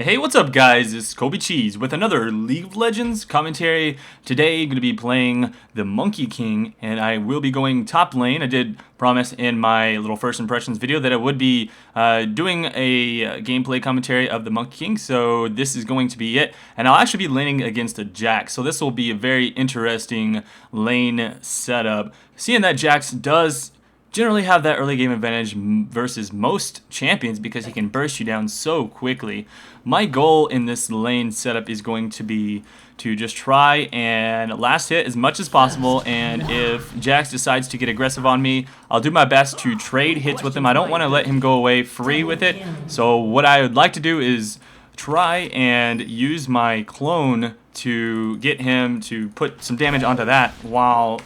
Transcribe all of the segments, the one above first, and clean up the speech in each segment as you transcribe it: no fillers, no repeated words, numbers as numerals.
Hey, what's up guys? It's Colby Cheese with another League of Legends commentary. Today, I'm going to be playing the Monkey King, and I will be going top lane. I did promise in my little first impressions video that I would be doing a gameplay commentary of the Monkey King, so this is going to be it. And I'll actually be laning against a Jax, so this will be a very interesting lane setup. Seeing that Jax does generally have that early game advantage versus most champions because he can burst you down so quickly. My goal in this lane setup is going to be to just try and last hit as much as possible, and if Jax decides to get aggressive on me, I'll do my best to trade hits with him. I don't want to let him go away free with it, so what I would like to do is try and use my clone to get him to put some damage onto that while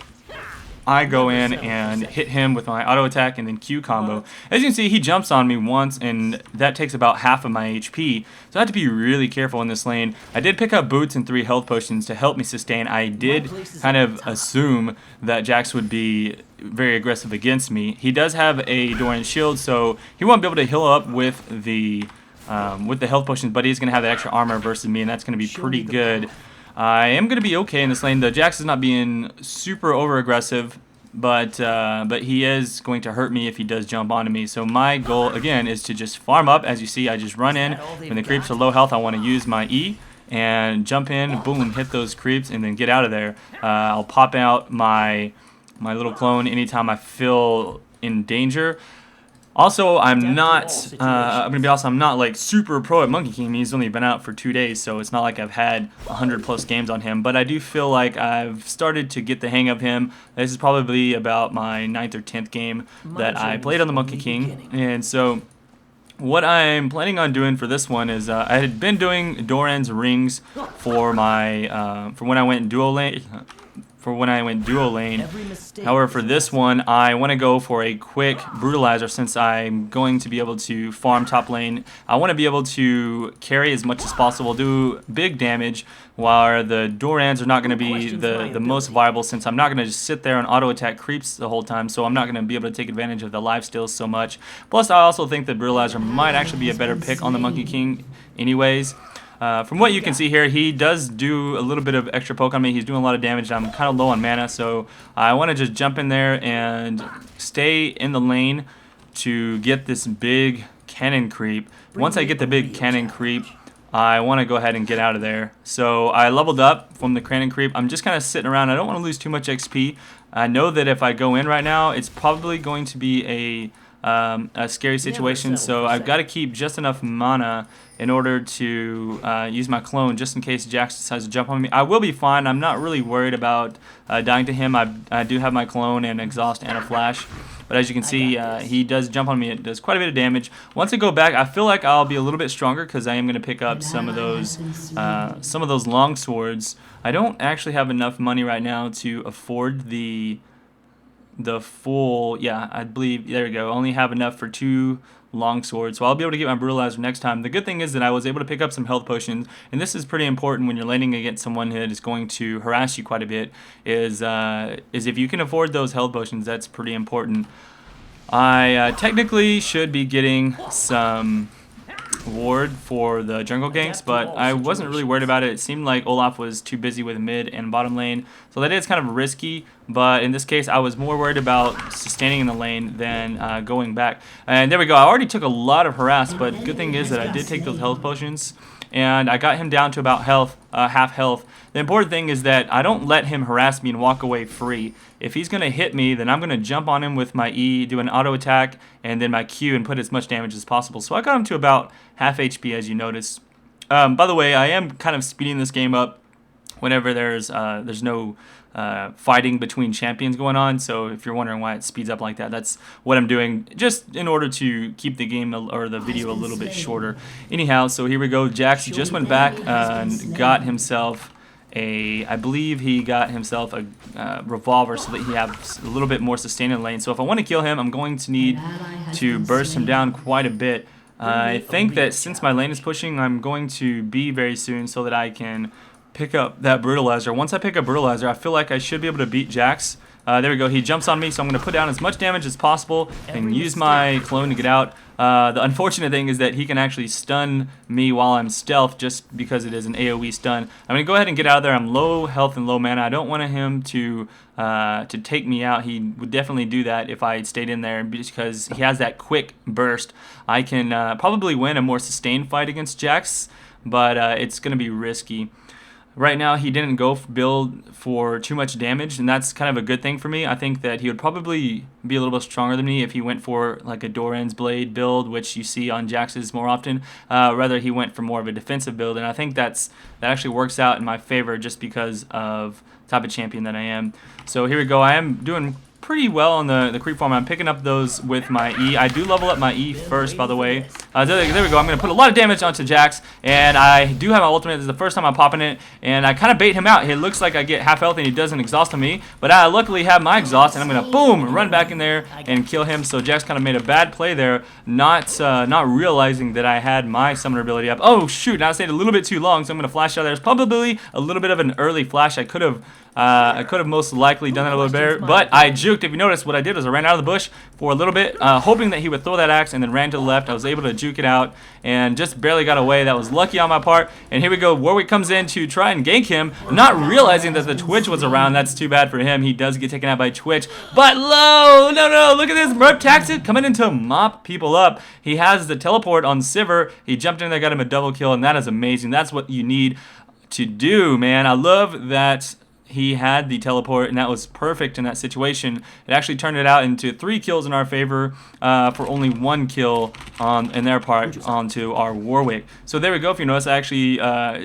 I go in and hit him with my auto attack and then Q combo. As you can see, he jumps on me once, and that takes about half of my HP. So I have to be really careful in this lane. I did pick up boots and 3 health potions to help me sustain. I did kind of assume that Jax would be very aggressive against me. He does have a Doran shield, so he won't be able to heal up with the health potions, but he's going to have that extra armor versus me, and that's going to be pretty good. I am going to be okay in this lane. The Jax is not being super over aggressive, but he is going to hurt me if he does jump onto me. So my goal again is to just farm up. As you see, I just run in. When the creeps are low health, I want to use my E and jump in, boom, hit those creeps, and then get out of there. I'll pop out my little clone anytime I feel in danger. Also, I'm not like super pro at Monkey King. He's only been out for 2 days, so it's not like I've had 100+ games on him. But I do feel like I've started to get the hang of him. This is probably about my 9th or 10th game that I played on the Monkey King. And so what I'm planning on doing for this one is I had been doing Doran's rings for my for when I went duo lane. However, for this one, I want to go for a quick brutalizer since I'm going to be able to farm top lane. I want to be able to carry as much as possible, do big damage, while the Dorans are not going to be the most viable since I'm not going to just sit there and auto attack creeps the whole time, so I'm not going to be able to take advantage of the lifesteals so much. Plus, I also think that brutalizer might actually be a better pick on the Monkey King anyways. From what you can see here, he does do a little bit of extra poke on me. He's doing a lot of damage. I'm kind of low on mana, so I want to just jump in there and stay in the lane to get this big cannon creep. Once I get the big cannon creep, I want to go ahead and get out of there. So I leveled up from the cannon creep. I'm just kind of sitting around. I don't want to lose too much XP. I know that if I go in right now, it's probably going to be a scary situation, so I've got to keep just enough mana in order to use my clone just in case Jax decides to jump on me. I will be fine. I'm not really worried about dying to him. I do have my clone and exhaust and a flash, but as you can see, he does jump on me. It does quite a bit of damage. Once I go back, I feel like I'll be a little bit stronger because I am going to pick up some of those long swords. I don't actually have enough money right now to afford the full, yeah, I believe, there we go, only have enough for 2 long swords, so I'll be able to get my brutalizer next time. The good thing is that I was able to pick up some health potions, and this is pretty important when you're laning against someone that is going to harass you quite a bit, is if you can afford those health potions, that's pretty important. I technically should be getting some ward for the jungle ganks, but I wasn't really worried about it. It seemed like Olaf was too busy with mid and bottom lane, so that is kind of risky, but in this case I was more worried about sustaining in the lane than going back. And there we go, I already took a lot of harass, but good thing is that I did take those health potions and I got him down to about half health. The important thing is that I don't let him harass me and walk away free. If he's going to hit me, then I'm going to jump on him with my E, do an auto attack, and then my Q and put as much damage as possible. So I got him to about half HP, as you notice. By the way, I am kind of speeding this game up whenever there's no fighting between champions going on, so if you're wondering why it speeds up like that, that's what I'm doing, just in order to keep the game or the video a little bit shorter. Anyhow, so here we go. Jax just went back and got himself I believe he got himself a revolver so that he has a little bit more sustain in the lane. So if I want to kill him, I'm going to need to burst him down quite a bit. I think that since my lane is pushing, I'm going to be very soon so that I can pick up that brutalizer. Once I pick up brutalizer, I feel like I should be able to beat Jax There we go. He jumps on me, so I'm going to put down as much damage as possible and use my clone to get out. The unfortunate thing is that he can actually stun me while I'm stealth just because it is an AoE stun. I'm going to go ahead and get out of there. I'm low health and low mana. I don't want him to take me out. He would definitely do that if I stayed in there because he has that quick burst. I can probably win a more sustained fight against Jax, but it's going to be risky. Right now, he didn't go build for too much damage, and that's kind of a good thing for me. I think that he would probably be a little bit stronger than me if he went for like a Doran's Blade build, which you see on Jax's more often. Rather, he went for more of a defensive build, and I think that actually works out in my favor just because of the type of champion that I am. So here we go. I am doing pretty well on the creep farm. I'm picking up those with my E. I do level up my E first, by the way. There we go. I'm going to put a lot of damage onto Jax, and I do have my ultimate. This is the first time I'm popping it, and I kind of bait him out. It looks like I get half health, and he doesn't exhaust on me, but I luckily have my exhaust, and I'm going to, boom, run back in there and kill him. So Jax kind of made a bad play there, not realizing that I had my summoner ability up. Oh, shoot, now I stayed a little bit too long, so I'm going to flash out there. It's probably a little bit of an early flash. I could have most likely done that a little better, but I juked. If you notice, what I did was I ran out of the bush for a little bit, hoping that he would throw that axe, and then ran to the left. I was able to juke it out and just barely got away. That was lucky on my part. And here we go. Warwick comes in to try and gank him, not realizing that the Twitch was around. That's too bad for him. He does get taken out by Twitch, but low. No, look at this. Merp Taxi coming in to mop people up. He has the teleport on Sivir. He jumped in there, got him a double kill, and that is amazing. That's what you need to do, man. I love that he had the teleport, and that was perfect in that situation. It actually turned it out into 3 kills in our favor for only 1 kill in their part onto our Warwick. So there we go. If you notice, I actually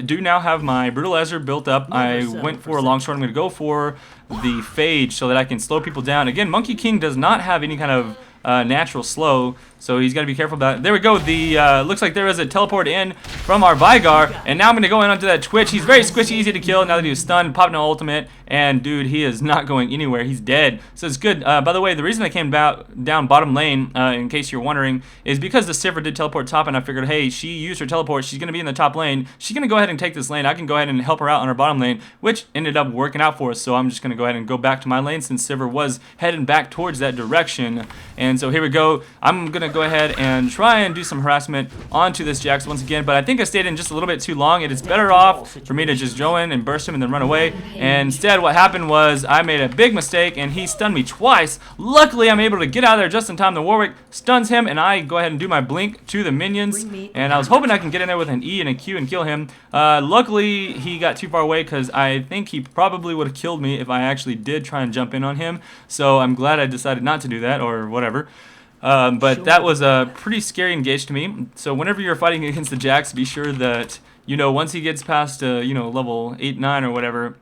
do now have my Brutalizer built up. I went for a long sword. I'm going to go for the Phage so that I can slow people down. Again, Monkey King does not have any kind of natural slow, so he's got to be careful about it. There we go. The looks like there is a teleport in from our Vigar, and now I'm going to go in onto that Twitch. He's very squishy, easy to kill now that he was stunned, popped no ultimate, and dude, he is not going anywhere. He's dead. So it's good. By the way, the reason I came down bottom lane, in case you're wondering, is because the Sivir did teleport top, and I figured, hey, she used her teleport. She's going to be in the top lane. She's going to go ahead and take this lane. I can go ahead and help her out on her bottom lane, which ended up working out for us. So I'm just going to go ahead and go back to my lane since Sivir was heading back towards that direction. And so here we go. I'm going to go ahead and try and do some harassment onto this Jax once again, but I think I stayed in just a little bit too long. It is better off for me to just go in and burst him and then run away. And instead, what happened was I made a big mistake, and he stunned me twice. Luckily, I'm able to get out of there just in time. The Warwick stuns him, and I go ahead and do my blink to the minions. And I was hoping I can get in there with an E and a Q and kill him. Luckily, he got too far away because I think he probably would have killed me if I actually did try and jump in on him. So I'm glad I decided not to do that, or whatever. But that was a pretty scary engage to me. So whenever you're fighting against the Jax, be sure that, you know, once he gets past, level 8, 9 or whatever,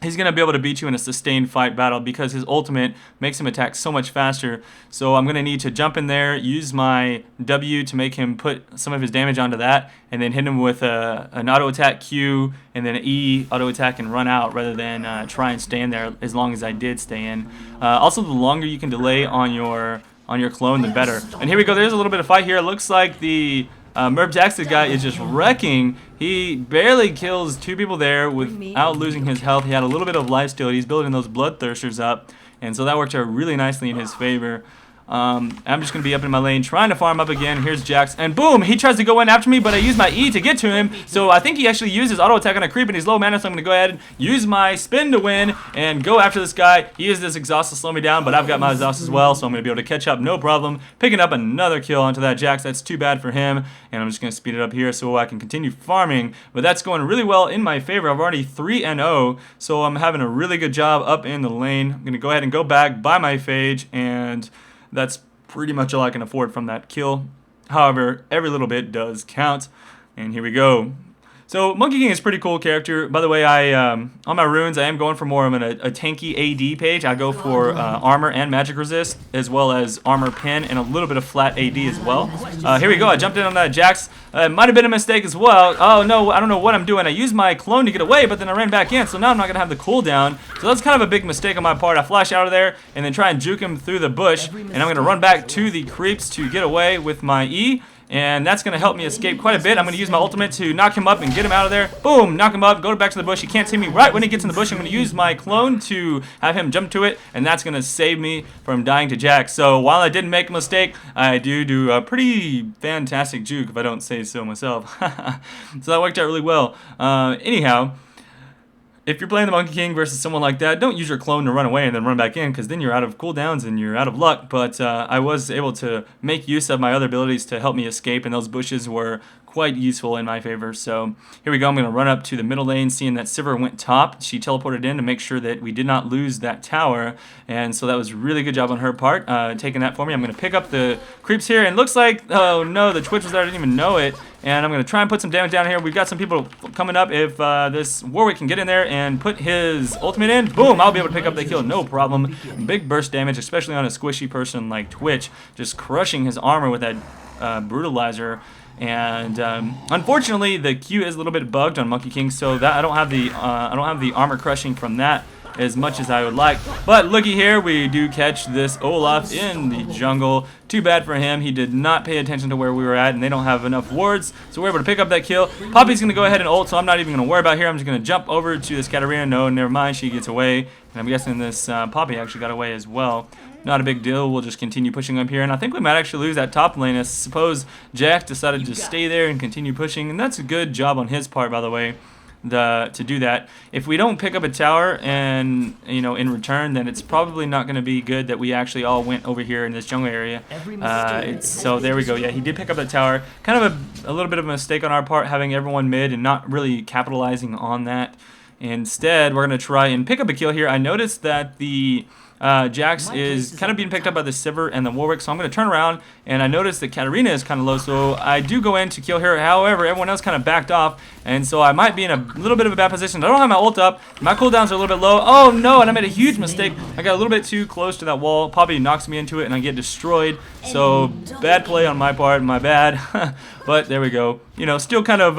he's going to be able to beat you in a sustained fight battle because his ultimate makes him attack so much faster. So I'm going to need to jump in there, use my W to make him put some of his damage onto that, and then hit him with an auto attack Q and then an E auto attack and run out rather than try and stay in there as long as I did stay in. Also, the longer you can delay on your clone, the better. And here we go. There's a little bit of fight here. It looks like the Merb Jackson guy is just wrecking. He barely kills 2 people there without losing his health. He had a little bit of life steal. He's building those bloodthirsters up, and so that worked out really nicely in his favor. I'm just going to be up in my lane trying to farm up again. Here's Jax, and boom, he tries to go in after me, but I use my E to get to him. So I think he actually used his auto attack on a creep, and he's low mana, so I'm going to go ahead and use my spin to win and go after this guy. He used this exhaust to slow me down, but I've got my exhaust as well, so I'm going to be able to catch up no problem. Picking up another kill onto that Jax. That's too bad for him, and I'm just going to speed it up here so I can continue farming. But that's going really well in my favor. I've already 3-0, so I'm having a really good job up in the lane. I'm going to go ahead and go back, buy my Phage, and that's pretty much all I can afford from that kill. However, every little bit does count. And here we go. So Monkey King is a pretty cool character. By the way, on my runes, I am going for more of a tanky AD page. I go for armor and magic resist, as well as armor pin and a little bit of flat AD as well. Here we go. I jumped in on that Jax. It might have been a mistake as well. Oh no, I don't know what I'm doing. I used my clone to get away, but then I ran back in, so now I'm not going to have the cooldown. So that's kind of a big mistake on my part. I flash out of there and then try and juke him through the bush, and I'm going to run back to the creeps to get away with my E. and that's going to help me escape quite a bit. I'm going to use my ultimate to knock him up and get him out of there. Boom, knock him up, go back to the bush. He can't see me right when he gets in the bush. I'm going to use my clone to have him jump to it, and that's going to save me from dying to Jax. So while I didn't make a mistake, I do a pretty fantastic juke, if I don't say so myself. So that worked out really well. Anyhow, if you're playing the Monkey King versus someone like that, don't use your clone to run away and then run back in, because then you're out of cooldowns and you're out of luck. But I was able to make use of my other abilities to help me escape, and those bushes were quite useful in my favor. So here we go. I'm going to run up to the middle lane, seeing that Sivir went top. She teleported in to make sure that we did not lose that tower, and so that was really good job on her part, taking that for me. I'm going to pick up the creeps here, and it looks like, oh no, the Twitch was there, I didn't even know it. And I'm going to try and put some damage down here. We've got some people coming up. If this Warwick can get in there and put his ultimate in, boom, I'll be able to pick up the kill, no problem. Big burst damage, especially on a squishy person like Twitch, just crushing his armor with that brutalizer. And unfortunately, the Q is a little bit bugged on Monkey King, so that I don't have the armor crushing from that as much as I would like. But looky here, we do catch this Olaf in the jungle. Too bad for him. He did not pay attention to where we were at, and they don't have enough wards, so we're able to pick up that kill. Poppy's going to go ahead and ult, so I'm not even going to worry about here. I'm just going to jump over to this Katarina. No, never mind. She gets away, and I'm guessing this Poppy actually got away as well. Not a big deal. We'll just continue pushing up here, and I think we might actually lose that top lane. I suppose Jax decided to stay there and continue pushing, and that's a good job on his part, by the way, to do that. If we don't pick up a tower and in return, then it's probably not going to be good that we actually all went over here in this jungle area. So there we go. Yeah, he did pick up that tower. Kind of a little bit of a mistake on our part, having everyone mid and not really capitalizing on that. Instead, we're going to try and pick up a kill here. I noticed that the Jax is kind of being picked up by the Sivir and the Warwick, so I'm going to turn around, and I noticed that Katarina is kind of low, so I do go in to kill her. However, everyone else kind of backed off, and so I might be in a little bit of a bad position. I don't have my ult up. My cooldowns are a little bit low. Oh no, and I made a huge mistake. I got a little bit too close to that wall. Poppy knocks me into it, and I get destroyed. So bad play on my part, my bad. But there we go. Still kind of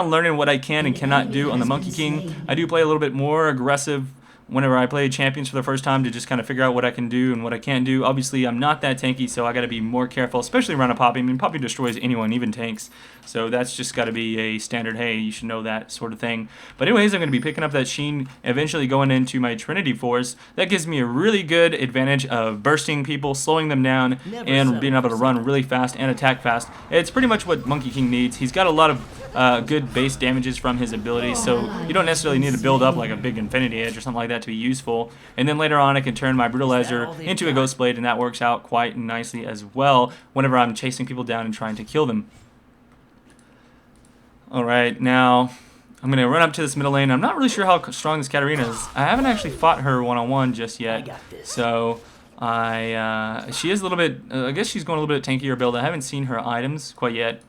learning what I can and cannot do on the Monkey King. I do play a little bit more aggressive whenever I play champions for the first time, to just kind of figure out what I can do and what I can't do. Obviously, I'm not that tanky, so I got to be more careful, especially around a Poppy. I mean, Poppy destroys anyone, even tanks. So that's just got to be a standard, hey, you should know that sort of thing. But anyways, I'm going to be picking up that Sheen, eventually going into my Trinity Force. That gives me a really good advantage of bursting people, slowing them down, and being able to run really fast and attack fast. It's pretty much what Monkey King needs. He's got a lot of good base damages from his abilities, so you don't necessarily need to build up like a big Infinity Edge or something like that to be useful. And then later on, I can turn my Brutalizer into a Ghost Blade, and that works out quite nicely as well whenever I'm chasing people down and trying to kill them. Alright, now I'm going to run up to this middle lane. I'm not really sure how strong this Katarina is. I haven't actually fought her one-on-one just yet, so she is a little bit, I guess she's going a little bit tankier build. I haven't seen her items quite yet.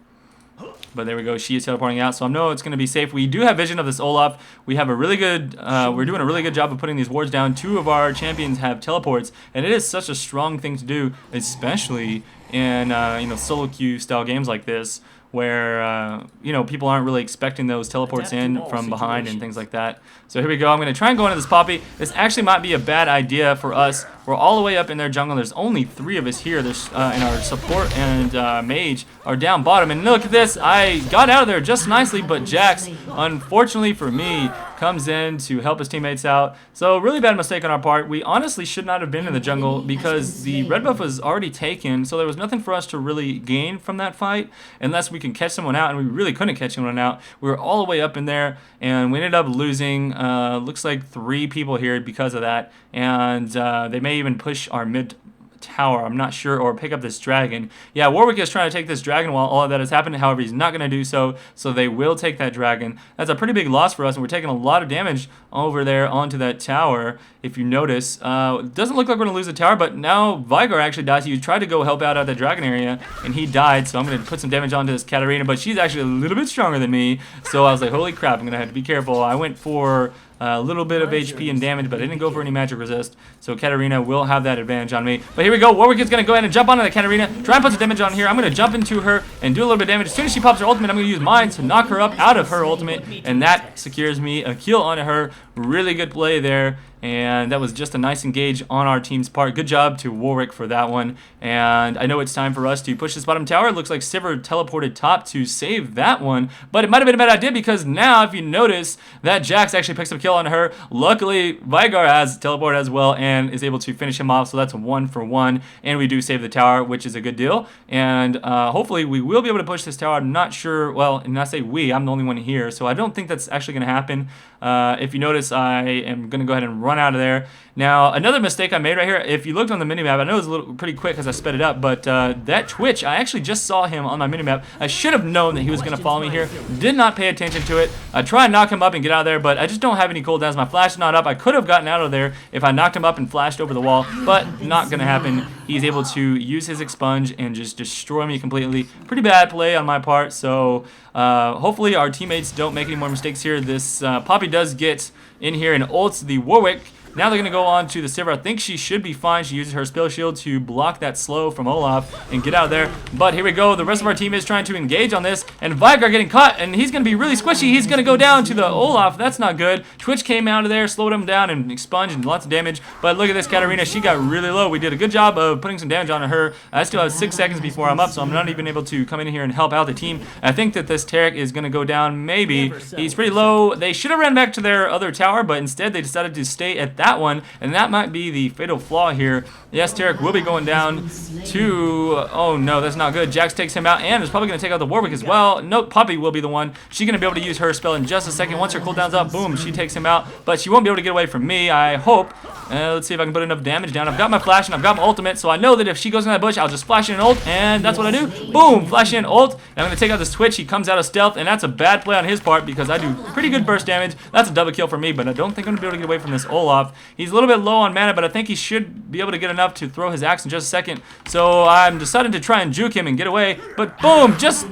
But there we go. She is teleporting out, so I know it's going to be safe. We do have vision of this Olaf. We have a really good. We're doing a really good job of putting these wards down. 2 of our champions have teleports, and it is such a strong thing to do, especially in solo queue style games like this, where people aren't really expecting those teleports in from behind and things like that. So here we go. I'm going to try and go into this Poppy. This actually might be a bad idea for us. We're all the way up in their jungle. There's only 3 of us here. There's and our support and mage are down bottom. And look at this. I got out of there just nicely, but Jax, unfortunately for me, comes in to help his teammates out. So really bad mistake on our part. We honestly should not have been in the jungle because the red buff was already taken, so there was nothing for us to really gain from that fight unless we can catch someone out, and we really couldn't catch anyone out. We were all the way up in there, and we ended up losing, looks like 3 people here because of that, and they may even push our mid tower, I'm not sure, or pick up this dragon. Yeah, Warwick is trying to take this dragon while all of that is happening. However, he's not going to do so, so they will take that dragon. That's a pretty big loss for us, and we're taking a lot of damage over there onto that tower, if you notice. It doesn't look like we're going to lose the tower, but now Vigar actually dies. He tried to go help out at the dragon area, and he died, so I'm going to put some damage onto this Katarina, but she's actually a little bit stronger than me, so I was like, holy crap, I'm going to have to be careful. I went for a little bit of HP and damage, but I didn't go for any magic resist, so Katarina will have that advantage on me. But here we go. Warwick is going to go ahead and jump onto the Katarina, try and put some damage on here. I'm going to jump into her and do a little bit of damage. As soon as she pops her ultimate, I'm going to use mine to knock her up out of her ultimate, and that secures me a kill onto her. Really good play there. and that was just a nice engage on our team's part. Good job to Warwick for that one. And I know it's time for us to push this bottom tower. It looks like Sivir teleported top to save that one, but it might have been a bad idea because now, if you notice, that Jax actually picks up a kill on her. Luckily, Vigar has teleported as well and is able to finish him off, so that's 1 for 1, and we do save the tower, which is a good deal. And hopefully we will be able to push this tower. I'm not sure, well, and I say we, I'm the only one here, so I don't think that's actually going to happen. If you notice, I am going to go ahead and run out of there. Now, another mistake I made right here, if you looked on the minimap, I know it was pretty quick because I sped it up, but that Twitch, I actually just saw him on my minimap. I should have known that he was going to follow me here. Did not pay attention to it. I tried to knock him up and get out of there, but I just don't have any cooldowns. My flash is not up. I could have gotten out of there if I knocked him up and flashed over the wall, but not going to happen. He's able to use his expunge and just destroy me completely. Pretty bad play on my part, so hopefully our teammates don't make any more mistakes here. This Poppy does get in here and ults the Warwick. Now they're going to go on to the Sivir. I think she should be fine. She uses her spell shield to block that slow from Olaf and get out of there. But here we go. The rest of our team is trying to engage on this. And Vigar getting caught. And he's going to be really squishy. He's going to go down to the Olaf. That's not good. Twitch came out of there, slowed him down, and expunged and lots of damage. But look at this Katarina. She got really low. We did a good job of putting some damage on her. I still have 6 seconds before I'm up, so I'm not even able to come in here and help out the team. I think that this Taric is going to go down. Maybe. He's pretty low. They should have ran back to their other tower, but instead they decided to stay at that one. And that might be the fatal flaw here. Yes, Taric will be going down to... oh, no, that's not good. Jax takes him out and is probably going to take out the Warwick as well. Nope, Poppy will be the one. She's going to be able to use her spell in just a second. Once her cooldown's up, boom, she takes him out. But she won't be able to get away from me, I hope. Let's see if I can put enough damage down. I've got my flash and I've got my ultimate, so I know that if she goes in that bush, I'll just flash in an ult, and that's what I do. Boom, flash in ult, and I'm going to take out this Twitch. He comes out of stealth, and that's a bad play on his part because I do pretty good burst damage. That's a double kill for me, but I don't think I'm going to be able to get away from this Olaf. He's a little bit low on mana, but I think he should be able to get enough to throw his axe in just a second. So I'm deciding to try and juke him and get away, but boom, just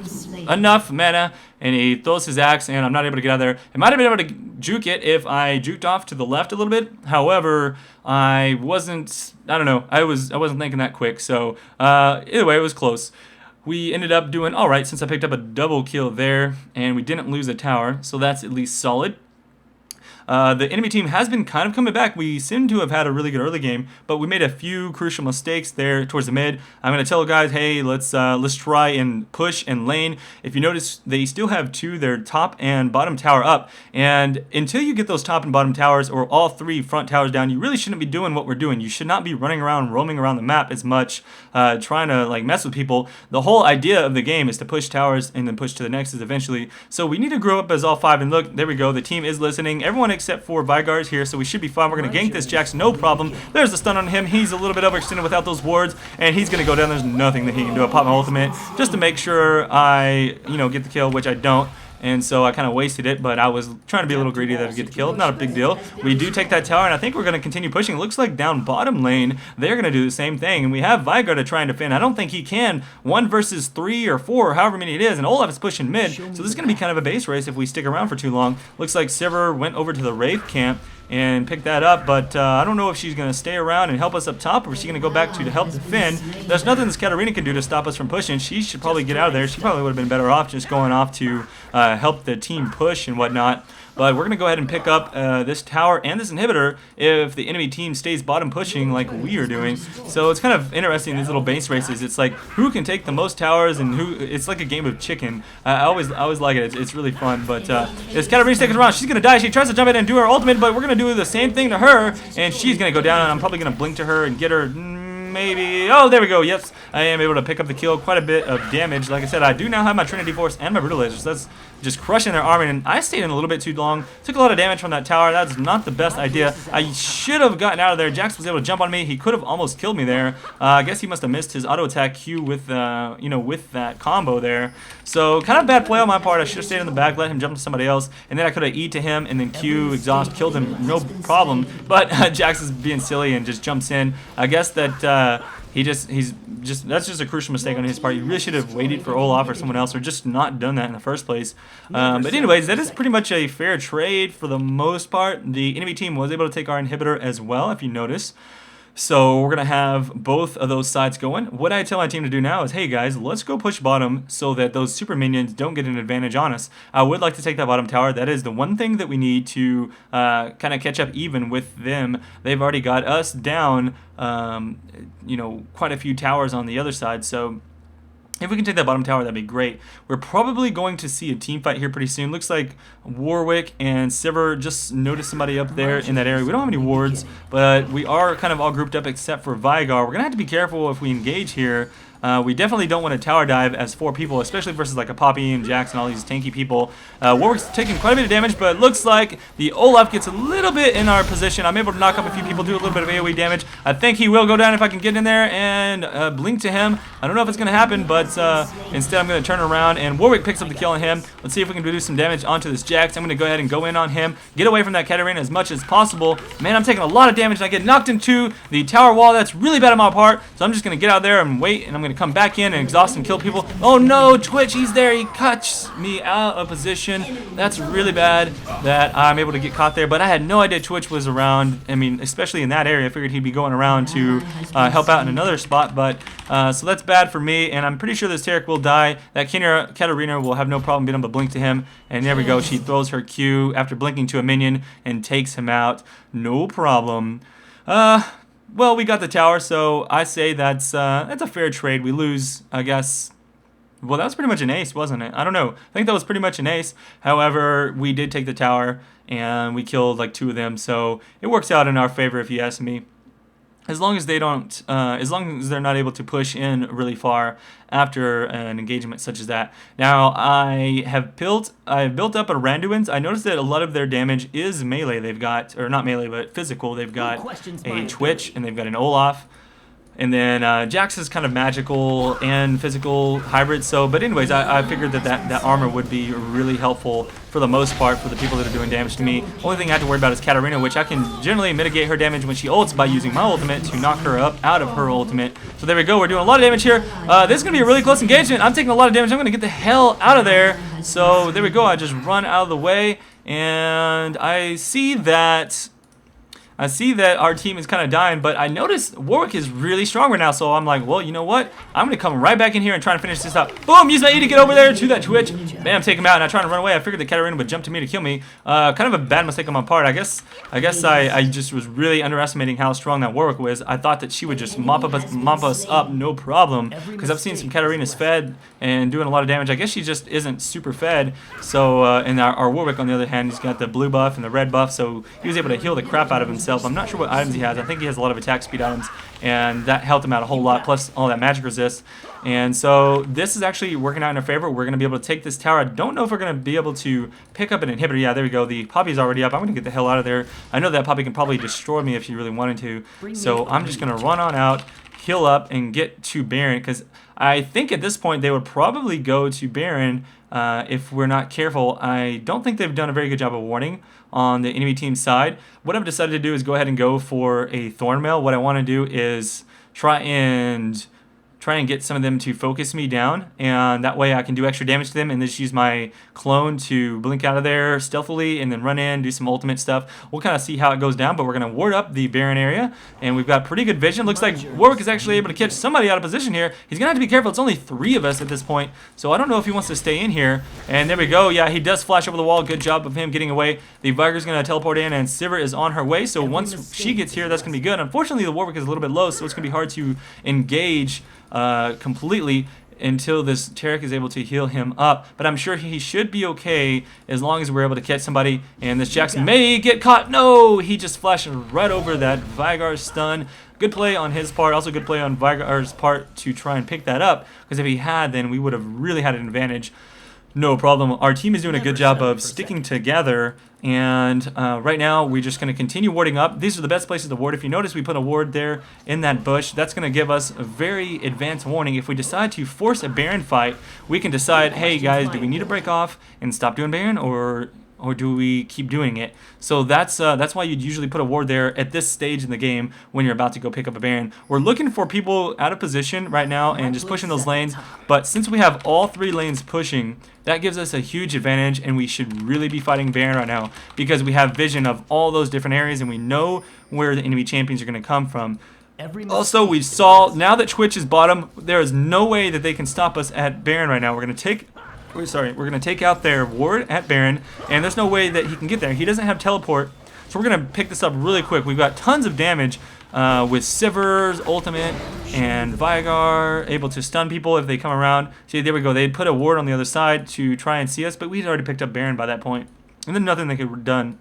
enough mana. And he throws his axe, and I'm not able to get out of there. I might have been able to juke it if I juked off to the left a little bit. However, I wasn't, I don't know, I wasn't thinking that quick. So either way, it was close. We ended up doing all right since I picked up a double kill there, and we didn't lose a tower, so that's at least solid. The enemy team has been kind of coming back. We seem to have had a really good early game, but we made a few crucial mistakes there towards the mid. I'm going to tell guys, hey, let's try and push and lane. If you notice, they still have their top and bottom tower up, and until you get those top and bottom towers, or all 3 front towers down, you really shouldn't be doing what we're doing. You should not be running around, roaming around the map as much, trying to like mess with people. The whole idea of the game is to push towers and then push to the nexus eventually. So we need to grow up as all 5, and look, there we go. The team is listening. Everyone except for Vigar is here, so we should be fine. We're going to gank this Jax, no problem. There's the stun on him. He's a little bit overextended without those wards, and he's going to go down. There's nothing that he can do. I pop my ultimate just to make sure I, get the kill, which I don't. And so I kind of wasted it, but I was trying to be a little greedy to get the kill. Not a big deal. We do take that tower, and I think we're going to continue pushing. It looks like down bottom lane, they're going to do the same thing. And we have Vigar to try and defend. I don't think he can. 1 versus 3 or 4, or however many it is. And Olaf is pushing mid. So this is going to be kind of a base race if we stick around for too long. Looks like Sivir went over to the Wraith camp and pick that up, but I don't know if she's going to stay around and help us up top, or is she going to go back to help defend. There's nothing this Katarina can do to stop us from pushing. She should probably get out of there. She probably would have been better off just going off to help the team push and whatnot. But we're going to go ahead and pick up this tower and this inhibitor if the enemy team stays bottom pushing like we are doing. So it's kind of interesting, these little base races. It's like who can take the most towers and who. It's like a game of chicken. I always like it. It's really fun. But this Katarina's taking around. She's going to die. She tries to jump in and do her ultimate, but we're going to do the same thing to her, and she's going to go down. And I'm probably going to blink to her and get her. Maybe. Oh, there we go. Yes, I am able to pick up the kill. Quite a bit of damage. Like I said, I do now have my Trinity Force and my Brutalizer, so that's just crushing their army. And I stayed in a little bit too long. Took a lot of damage from that tower. That's not the best idea. I should have gotten out of there. Jax was able to jump on me. He could have almost killed me there. I guess he must have missed his auto attack Q with, with that combo there. So kind of bad play on my part. I should have stayed in the back, let him jump to somebody else, and then I could have E to him and then Q exhaust killed him, no problem. But Jax is being silly and just jumps in. I guess that. That's just a crucial mistake on his part. You really should have waited for Olaf or someone else, or just not done that in the first place. But anyways, that is pretty much a fair trade for the most part. The enemy team was able to take our inhibitor as well, if you notice. So we're going to have both of those sides going. What I tell my team to do now is, hey guys, let's go push bottom so that those super minions don't get an advantage on us. I would like to take that bottom tower. That is the one thing that we need to kind of catch up even with them. They've already got us down, you know, quite a few towers on the other side. So if we can take that bottom tower, that'd be great. We're probably going to see a team fight here pretty soon. Looks like Warwick and Sivir just noticed somebody up there in that area. We don't have any wards, but we are kind of all grouped up except for Vigar. We're going to have to be careful if we engage here. We definitely don't want to tower dive as 4 people, especially versus like a Poppy and Jax and all these tanky people. Warwick's taking quite a bit of damage, but it looks like the Olaf gets a little bit in our position. I'm able to knock up a few people, do a little bit of AoE damage. I think he will go down if I can get in there and blink to him. I don't know if it's going to happen, but instead I'm going to turn around and Warwick picks up the kill on him. Let's see if we can do some damage onto this Jax. I'm going to go ahead and go in on him, get away from that Katarina as much as possible. Man, I'm taking a lot of damage and I get knocked into the tower wall. That's really bad on my part, so I'm just going to get out there and wait, and I'm going to come back in and exhaust and kill people. Oh no, Twitch, he's there. He cuts me out of position. That's really bad that I'm able to get caught there, but I had no idea Twitch was around. I mean, especially in that area. I figured he'd be going around to help out in another spot, but so that's bad for me, and I'm pretty sure this Taric will die. That Katarina will have no problem being able to blink to him, and there we go. She throws her Q after blinking to a minion and takes him out. No problem. Well, we got the tower, so I say that's a fair trade. We lose, I guess. Well, that was pretty much an ace, wasn't it? I don't know. I think that was pretty much an ace. However, we did take the tower, and we killed like 2 of them, so it works out in our favor if you ask me. As long as they don't, as long as they're not able to push in really far after an engagement such as that. Now I've built up a Randuin's. I noticed that a lot of their damage is melee. They've got, or not melee, but physical. They've got a Twitch and they've got an Olaf. And then Jax is kind of magical and physical hybrid. So, but anyways, I figured that armor would be really helpful for the most part for the people that are doing damage to me. Only thing I have to worry about is Katarina, which I can generally mitigate her damage when she ults by using my ultimate to knock her up out of her ultimate. So there we go. We're doing a lot of damage here. This is going to be a really close engagement. I'm taking a lot of damage. I'm going to get the hell out of there. So there we go. I just run out of the way, and I see that our team is kind of dying, but I noticed Warwick is really strong right now, so I'm like, well, you know what? I'm going to come right back in here and try to finish this up. Boom! Use my E to get over there to that Twitch. Bam! Take him out, and I'm trying to run away. I figured the Katarina would jump to me to kill me. Kind of a bad mistake on my part. I guess I just was really underestimating how strong that Warwick was. I thought that she would just mop us up, no problem, because I've seen some Katarinas fed and doing a lot of damage. I guess she just isn't super fed. So, and our Warwick, on the other hand, he's got the blue buff and the red buff, so he was able to heal the crap out of himself. I'm not sure what items he has. I think he has a lot of attack speed items, and that helped him out a whole lot, plus all that magic resist. And so this is actually working out in our favor. We're going to be able to take this tower. I don't know if we're going to be able to pick up an inhibitor. Yeah, there we go. The Poppy's already up. I'm going to get the hell out of there. I know that Poppy can probably destroy me if she really wanted to. So I'm just going to run on out, heal up, and get to Baron, because I think at this point they would probably go to Baron if we're not careful. I don't think they've done a very good job of warning on the enemy team's side. What I've decided to do is go ahead and go for a Thornmail. What I want to do is try and get some of them to focus me down, and that way I can do extra damage to them and just use my clone to blink out of there stealthily and then run in, do some ultimate stuff. We'll kind of see how it goes down, but we're going to ward up the Baron area, and we've got pretty good vision. Looks like Warwick is actually able to catch somebody out of position here. He's going to have to be careful. It's only 3 of us at this point, so I don't know if he wants to stay in here. And there we go. Yeah, he does flash over the wall. Good job of him getting away. The Vigar's going to teleport in, and Sivir is on her way, so once she gets here, that's going to be good. Unfortunately, the Warwick is a little bit low, so it's going to be hard to engage completely until this Taric is able to heal him up. But I'm sure he should be okay as long as we're able to catch somebody. And this Jax may get caught. No! He just flashed right over that Vigar stun. Good play on his part. Also good play on Vigar's part to try and pick that up, because if he had, then we would have really had an advantage. No problem. Our team is doing a good job of sticking together, and right now we're just going to continue warding up. These are the best places to ward. If you notice, we put a ward there in that bush. That's going to give us a very advanced warning. If we decide to force a Baron fight, we can decide, hey guys, do we need to break off and stop doing Baron, or do we keep doing it? So that's why you'd usually put a ward there at this stage in the game when you're about to go pick up a Baron. We're looking for people out of position right now and just pushing those lanes, but since we have all 3 lanes pushing, that gives us a huge advantage, and we should really be fighting Baron right now because we have vision of all those different areas and we know where the enemy champions are going to come from. Also, we saw, now that Twitch is bottom, there is no way that they can stop us at Baron right now. We're going to take out their ward at Baron, and there's no way that he can get there. He doesn't have teleport, so we're going to pick this up really quick. We've got tons of damage with Sivir's ultimate and Viagar, able to stun people if they come around. See, there we go. They put a ward on the other side to try and see us, but we'd already picked up Baron by that point. And then nothing they could have done.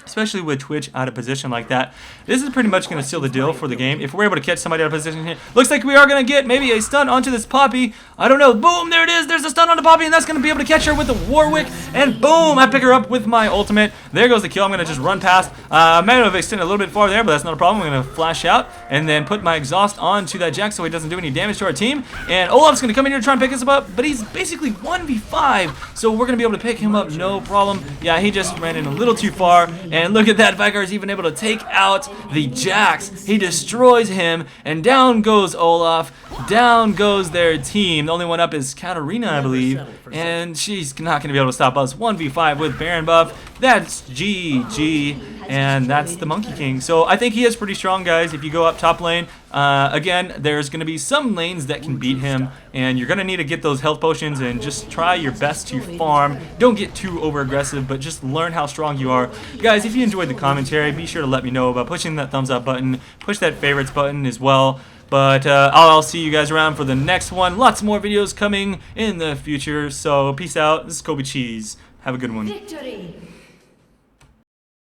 Especially with Twitch out of position like that. This is pretty much going to seal the deal for the game. If we're able to catch somebody out of position here. Looks like we are going to get maybe a stun onto this Poppy. I don't know. Boom, there it is. There's a stun on the Poppy, and that's going to be able to catch her with the Warwick. And boom, I pick her up with my ultimate. There goes the kill. I'm going to just run past. I might have extended a little bit farther there, but that's not a problem. I'm going to flash out and then put my exhaust onto that Jack so he doesn't do any damage to our team. And Olaf's going to come in here to try and pick us up, but he's basically 1v5, so we're going to be able to pick him up no problem. Yeah, he just ran in a little too far, and look at that. Viagar is even able to take out the Jax. He destroys him, and down goes Olaf. Down goes their team. The only one up is Katarina, I believe, and she's not going to be able to stop us. 1v5 with Baron buff. That's GG, and that's the Monkey King. So I think he is pretty strong, guys. If you go up top lane, again, there's going to be some lanes that can beat him, and you're going to need to get those health potions and just try your best to farm. Don't get too over aggressive, but just learn how strong you are. Guys, if you enjoyed the commentary, be sure to let me know by pushing that thumbs up button. Push that favorites button as well. But I'll see you guys around for the next one. Lots more videos coming in the future. So peace out. This is Colby Cheese. Have a good one. Victory!